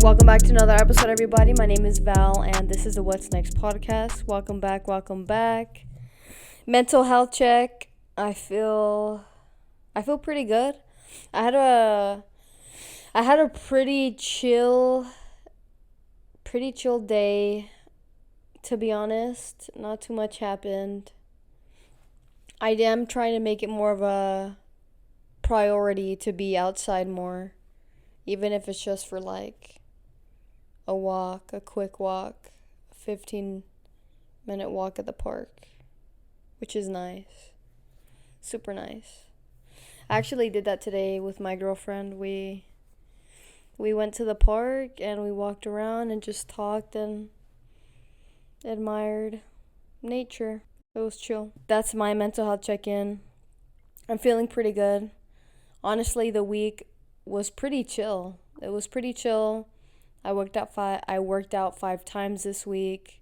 Welcome back to another episode, everybody. My name is Val, and this is the What's Next podcast. Welcome back. Mental health check. I feel pretty good. I had a pretty chill day, to be honest. Not too much happened. I am trying to make it more of a priority to be outside more, even if it's just for like a quick walk, a 15-minute walk at the park, which is nice. Super nice. I actually did that today with my girlfriend. We went to the park and we walked around and just talked and admired nature. It was chill. That's my mental health check-in. I'm feeling pretty good. Honestly, the week was pretty chill. It was pretty chill. I worked out 5 times this week.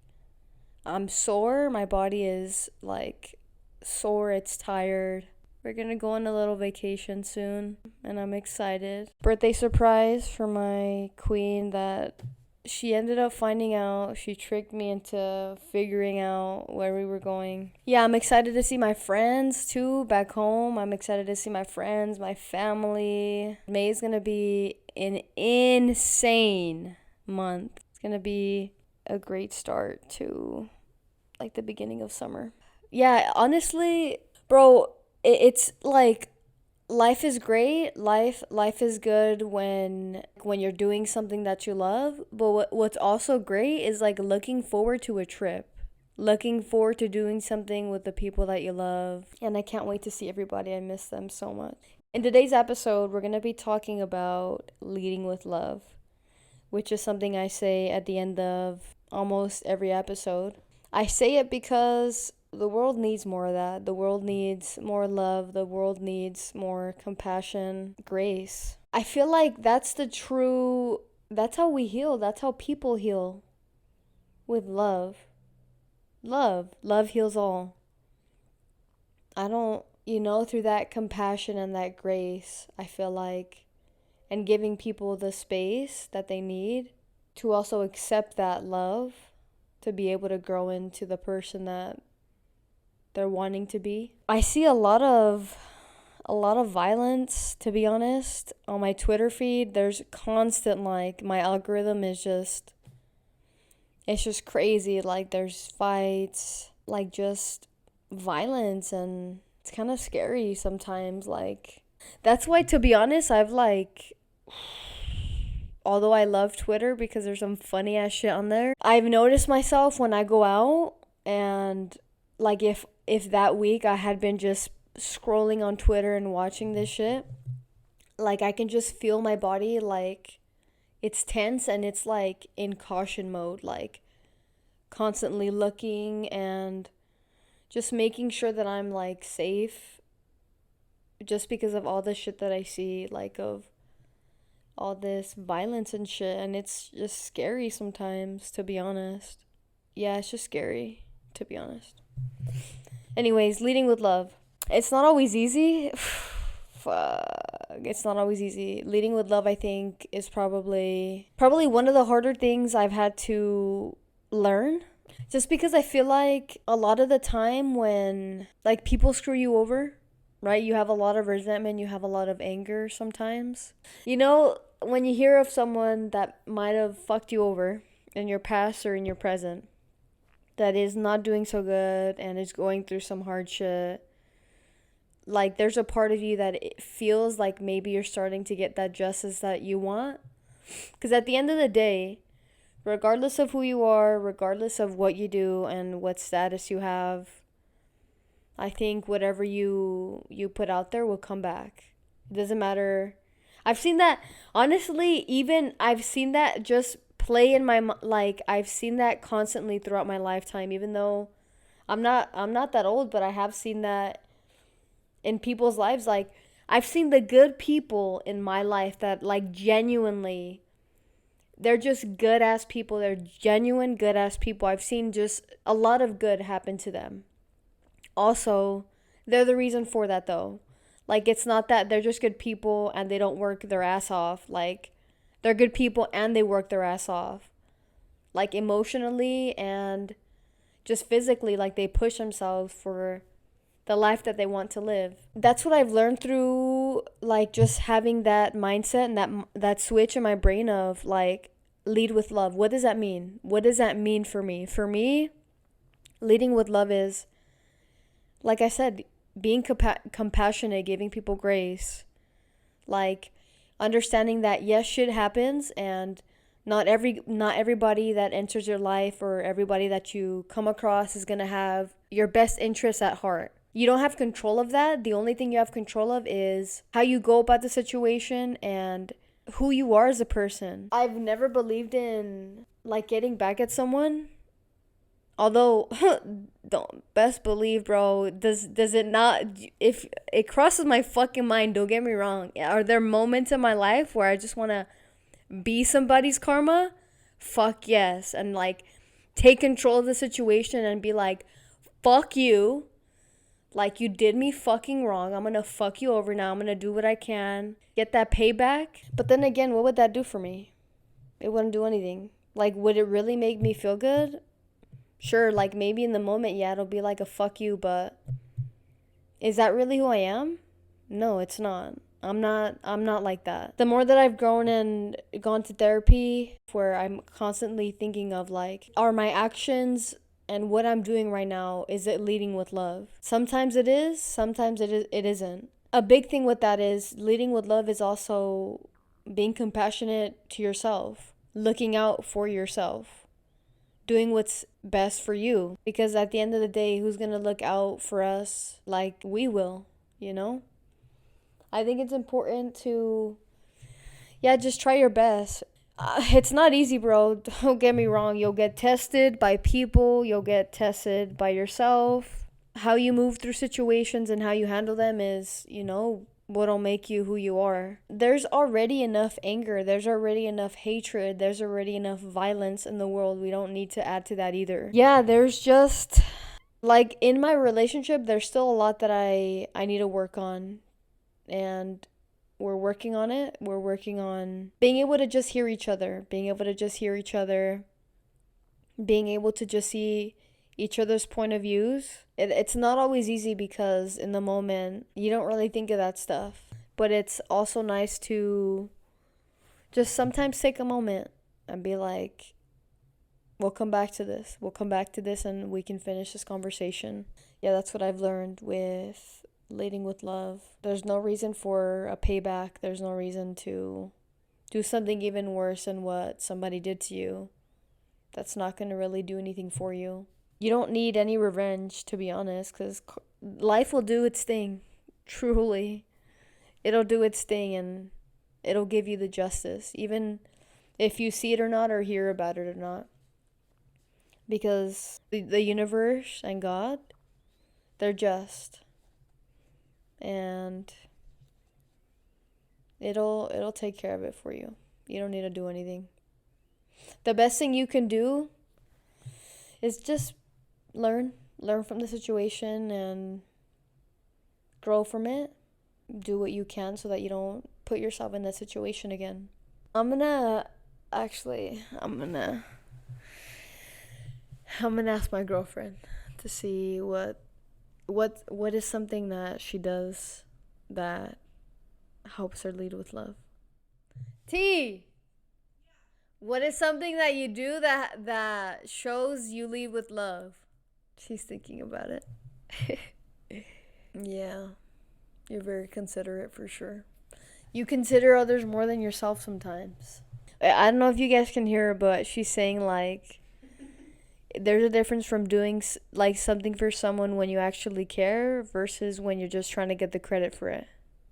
I'm sore. My body is like sore. It's tired. We're gonna go on a little vacation soon, and I'm excited. Birthday surprise for my queen that she ended up finding out. She tricked me into figuring out where we were going. Yeah, I'm excited to see my friends too back home. I'm excited to see my friends, my family. May is gonna be an insane month. It's gonna be a great start to like the beginning of summer. Yeah, honestly, bro, it's like life is great. Life is good when you're doing something that you love. But what's also great is like looking forward to a trip. Looking forward to doing something with the people that you love. And I can't wait to see everybody. I miss them so much. In today's episode, we're going to be talking about leading with love, which is something I say at the end of almost every episode. I say it because the world needs more of that. The world needs more love. The world needs more compassion, grace. I feel like that's how we heal. That's how people heal. With love. Love heals all. Through that compassion and that grace, I feel like, and giving people the space that they need to also accept that love, to be able to grow into the person that they're wanting to be. I see a lot of violence, to be honest, on my Twitter feed. There's constant, like, my algorithm is just, it's just crazy. Like, there's fights, like, just violence, and it's kind of scary sometimes. Like, that's why, to be honest, although I love Twitter because there's some funny ass shit on there, I've noticed myself when I go out and like if that week I had been just scrolling on Twitter and watching this shit, like I can just feel my body like it's tense and it's like in caution mode, like constantly looking and just making sure that I'm like safe, just because of all the shit that I see, like of all this violence and shit, and it's just scary sometimes, to be honest. Yeah, it's just scary, to be honest. Anyways, leading with love. It's not always easy. Fuck. It's not always easy. Leading with love, I think, is probably one of the harder things I've had to learn. Just because I feel like a lot of the time when, like, people screw you over, right? You have a lot of resentment, you have a lot of anger sometimes. When you hear of someone that might have fucked you over in your past or in your present, that is not doing so good and is going through some hard shit, like there's a part of you that it feels like maybe you're starting to get that justice that you want. Because at the end of the day, regardless of who you are, regardless of what you do and what status you have, I think whatever you put out there will come back. It doesn't matter. I've seen that, honestly, I've seen that just play in my, like, I've seen that constantly throughout my lifetime, even though I'm not that old, but I have seen that in people's lives. Like, I've seen the good people in my life that, like, genuinely, they're just good-ass people. They're genuine good-ass people. I've seen just a lot of good happen to them. Also, they're the reason for that, though. Like, it's not that they're just good people and they don't work their ass off. Like, They're good people and they work their ass off. Like emotionally and just physically, like they push themselves for the life that they want to live. That's what I've learned through like just having that mindset and that switch in my brain of like lead with love. What does that mean? What does that mean for me? For me, leading with love is, like I said, being compassionate, giving people grace, like understanding that yes, shit happens, and not everybody that enters your life or everybody that you come across is going to have your best interests at heart. You don't have control of that. The only thing you have control of is how you go about the situation and who you are as a person. I've never believed in like getting back at someone. Although don't best believe, bro, does it not, if it crosses my fucking mind, don't get me wrong. Are there moments in my life where I just want to be somebody's karma? Fuck yes. And like take control of the situation and be like, fuck you. Like, you did me fucking wrong. I'm gonna fuck you over now. I'm gonna do what I can. Get that payback. But then again, what would that do for me? It wouldn't do anything. Like, would it really make me feel good? Sure, like, maybe in the moment, yeah, it'll be like a fuck you, but is that really who I am? No, it's not. I'm not like that. The more that I've grown and gone to therapy, where I'm constantly thinking of, like, are my actions and what I'm doing right now, is it leading with love? Sometimes it is, sometimes it isn't. A big thing with that is leading with love is also being compassionate to yourself, looking out for yourself, doing what's best for you. Because at the end of the day, who's going to look out for us like we will, you know? I think it's important to, yeah, just try your best. It's not easy, bro. Don't get me wrong. You'll get tested by people. You'll get tested by yourself. How you move through situations and how you handle them is, you know, what'll make you who you are. There's already enough anger. There's already enough hatred. There's already enough violence in the world. We don't need to add to that either. Yeah, there's just, like, in my relationship, there's still a lot that I need to work on. And we're working on it. We're working on being able to just hear each other, being able to just see each other's point of views. It's not always easy because in the moment, you don't really think of that stuff. But it's also nice to just sometimes take a moment and be like, we'll come back to this. We'll come back to this and we can finish this conversation. Yeah, that's what I've learned with leading with love. There's no reason for a payback. There's no reason to do something even worse than what somebody did to you. That's not going to really do anything for you. You don't need any revenge, to be honest, because life will do its thing. Truly. It'll do its thing and it'll give you the justice, even if you see it or not or hear about it or not. Because the universe and God, they're just. And it'll take care of it for you. You don't need to do anything. The best thing you can do is just learn from the situation and grow from it. Do what you can so that you don't put yourself in that situation again. I'm gonna ask my girlfriend to see what is something that she does that helps her lead with love. T, what is something that you do that shows you lead with love? She's thinking about it. Yeah, you're very considerate for sure. You consider others more than yourself sometimes. I don't know if you guys can hear her, but she's saying like there's a difference from doing like something for someone when you actually care versus when you're just trying to get the credit for it.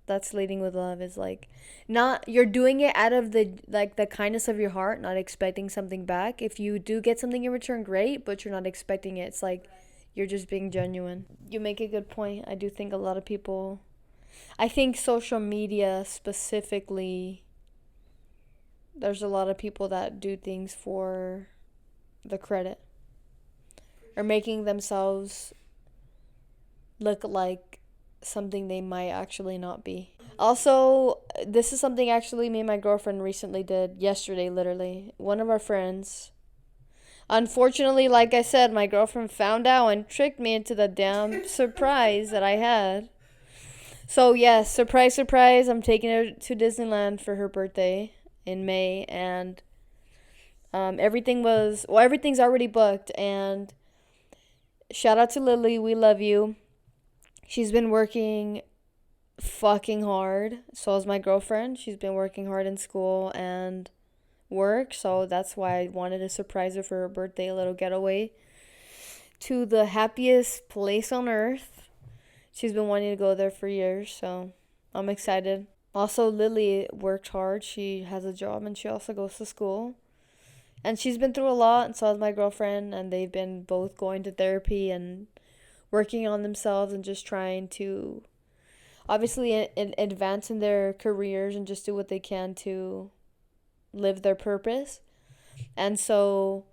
That's leading with love, is like not, you're doing it out of the kindness of your heart, not expecting something back. If you do get something in return, great, but you're not expecting it. It's like you're just being genuine. You make a good point. I do think a lot of people, I think social media specifically, there's a lot of people that do things for the credit or making themselves look like something they might actually not be. Also, this is something actually me and my girlfriend recently did yesterday, literally. One of our friends. Unfortunately, like I said, my girlfriend found out and tricked me into the damn surprise that I had. So, yes, surprise, surprise. I'm taking her to Disneyland for her birthday in May, and everything's already booked. And shout out to Lily, we love you. She's been working fucking hard. So is my girlfriend. She's been working hard in school and work, so that's why I wanted to surprise her for her birthday, a little getaway to the happiest place on earth. She's been wanting to go there for years, so I'm excited. Also, Lily worked hard. She has a job and she also goes to school. And she's been through a lot, and so has my girlfriend, and they've been both going to therapy and working on themselves and just trying to obviously advance in their careers and just do what they can to live their purpose. And so,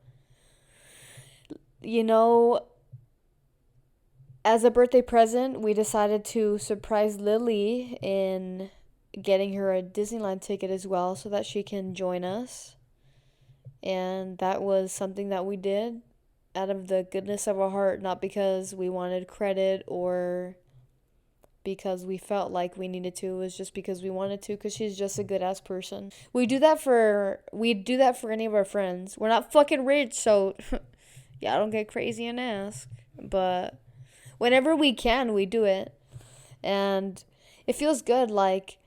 you know, as a birthday present, we decided to surprise Lily in getting her a Disneyland ticket as well so that she can join us. And that was something that we did out of the goodness of our heart, not because we wanted credit or because we felt like we needed to. It was just because we wanted to, because she's just a good ass person. We do that for any of our friends. We're not fucking rich, so yeah, I don't get crazy and ask. But whenever we can, we do it. And it feels good. Like,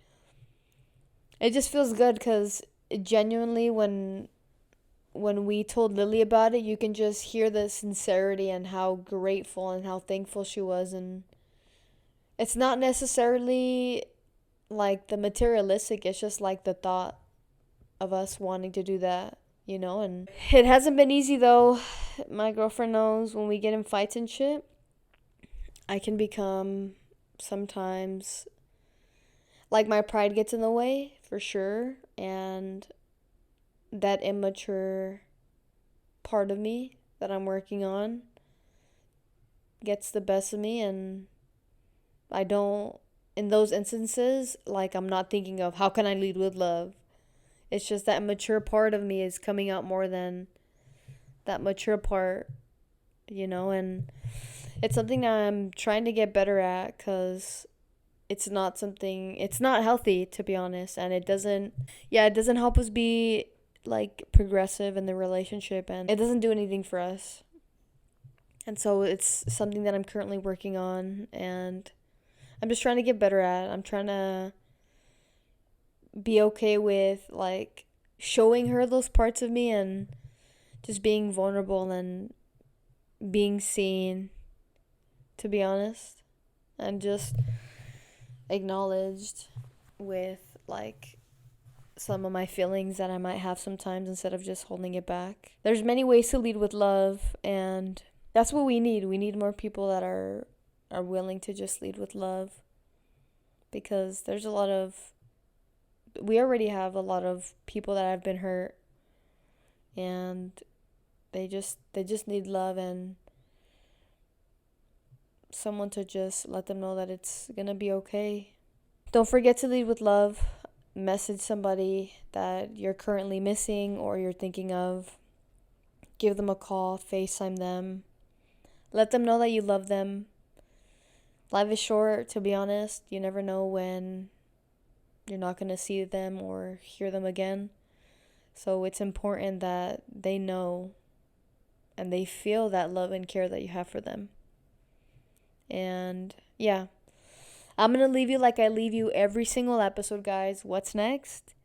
it just feels good because genuinely when we told Lily about it, you can just hear the sincerity and how grateful and how thankful she was. And it's not necessarily like the materialistic, it's just like the thought of us wanting to do that, you know? And it hasn't been easy though. My girlfriend knows when we get in fights and shit, I can become sometimes like my pride gets in the way for sure, and that immature part of me that I'm working on gets the best of me, and I don't, in those instances, like, I'm not thinking of how can I lead with love. It's just that mature part of me is coming out more than that mature part, you know? And it's something that I'm trying to get better at, because it's not healthy, to be honest. And it doesn't help us be, like, progressive in the relationship, and it doesn't do anything for us. And so it's something that I'm currently working on, and I'm just trying to get better at. I'm trying to be okay with, like, showing her those parts of me and just being vulnerable and being seen, to be honest, and just acknowledged with, like, some of my feelings that I might have sometimes instead of just holding it back. There's many ways to lead with love, and that's what we need. We need more people that are willing to just lead with love, because we already have a lot of people that have been hurt, and they just need love and someone to just let them know that it's gonna be okay. Don't forget to lead with love. Message somebody that you're currently missing or you're thinking of. Give them a call, FaceTime them. Let them know that you love them. Life is short, to be honest. You never know when you're not going to see them or hear them again. So it's important that they know and they feel that love and care that you have for them. And yeah, I'm going to leave you like I leave you every single episode, guys. What's next?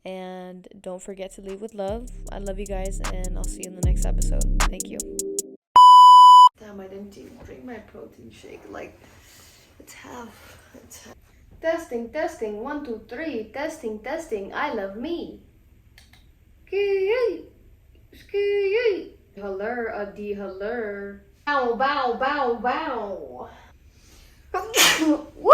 And don't forget to lead with love. I love you guys, and I'll see you in the next episode. Thank you. Damn, I didn't even drink my protein shake. Like, it's half. Testing. 1, 2, 3. Testing. I love me. Haller, a D haller. Bow. Woo!